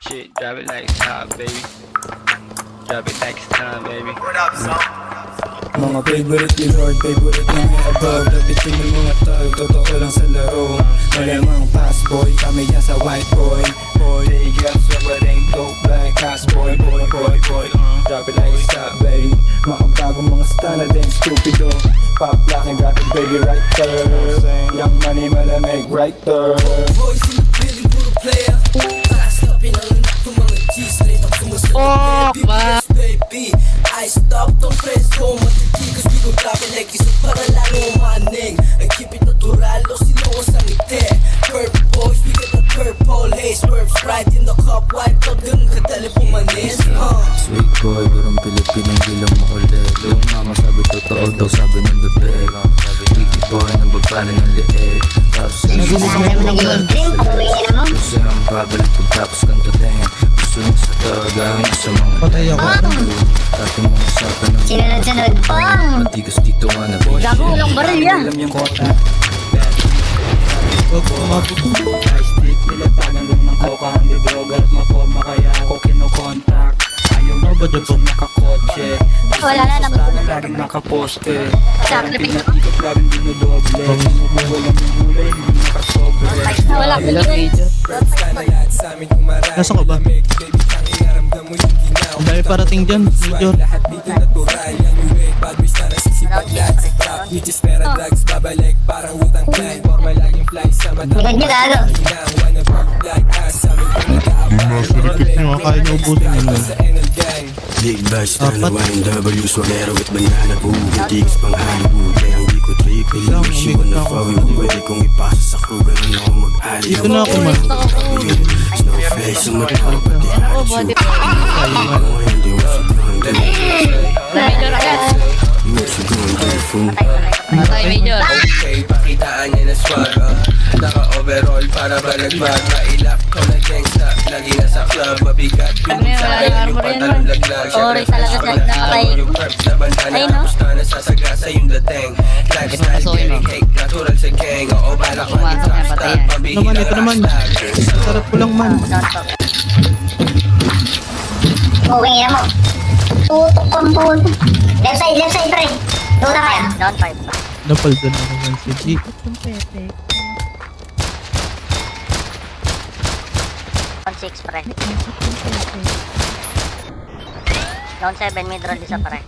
shit, drop it like it's hot, baby. Drop it like it's time, baby. Mga favorite ni Lord, favorite ni above. Dapitin ng mga tag, totoo lang sa laro. Malamang fast boy, kami yan sa white boy. They got suffering, dope like fast boy. Boy, drop it like it's hot, baby. Mga bagong mga standard and stupido. Pop lock and drop it, baby, right there. Young money, malamig, right there. Boys in the building, puro player. Fast up, pinanganak kong mga G's. Straight up sumasalit, baby. I stop the press ko, matitigas. Di ko grabe like isa para lalo maning. I keep it natural, o sino sa ngiti. Purple boys, we get the purple haze. Purple Sprite in the cup, white cup. Ganun kadali pumanis, Sweet boy, parang Pilipinang bilang makulit. Yung mama sabi totoo daw, sabi ng bebe. Wiki boy, nababali ng liit. Tapos gusto ng babalik pagtapos kang dating. Gusto nang sa tagangin sa mga Patay ako. Dati mong usapan ng Sinunod-sunod pang. matigas dito nga na boy. Gago, walang baril yan. Alam yung kota. Huwag kumabot. High stick, nilatagan lang ng coca. Hindi droga at maporma kaya ako kinokontak. Ayaw mo ba dyan nakakotse? Wala na, Basta naman. laging nakaposte. Sacrifice. Pinag-ikot laging dinodoble. Walang yung gulay, hindi nakasobre. Wala ko yun. Nasa ka ba? Ang dami parating dyan, Major. Bigyan nyo gago. Yung kaya nyo ubusin yun. Big bash, dalawa ng W, swalero at banana po. Tigas pang Hollywood, kaya hindi ko triple. Wish you on the phone, pwede kong ipasa sa crew, ganun ako mag-ali. Dito na ako man. Snowflake sa mata, pati Body. hindi mo siya gawin din. Major agad. Hindi mo siya gawin din, fool. Patay, Major. Okay, pakitaan niya na swag, naka-overall para ba nagmag. Mailap ko na gangsta, lagi nasa club. Mabigat Ano yun, wala yung armor yun, man. Sorry talaga sa nakatay. yung preps na banda na Ayun, no? tapos na nasasagasa yung dating. Lifestyle, getting cake, natural sa gang. Oo, balak Pumasok maging na, rockstar, patay yan. pambihirang Naman, ito naman. rockstar. Sarap ko lang man. Okay na mo. Tutok kang puto. Left side, pre. Tuta kaya. Down 5. Napaldan na naman si G. Down 6, pre. Down 7, mid roll isa, pre.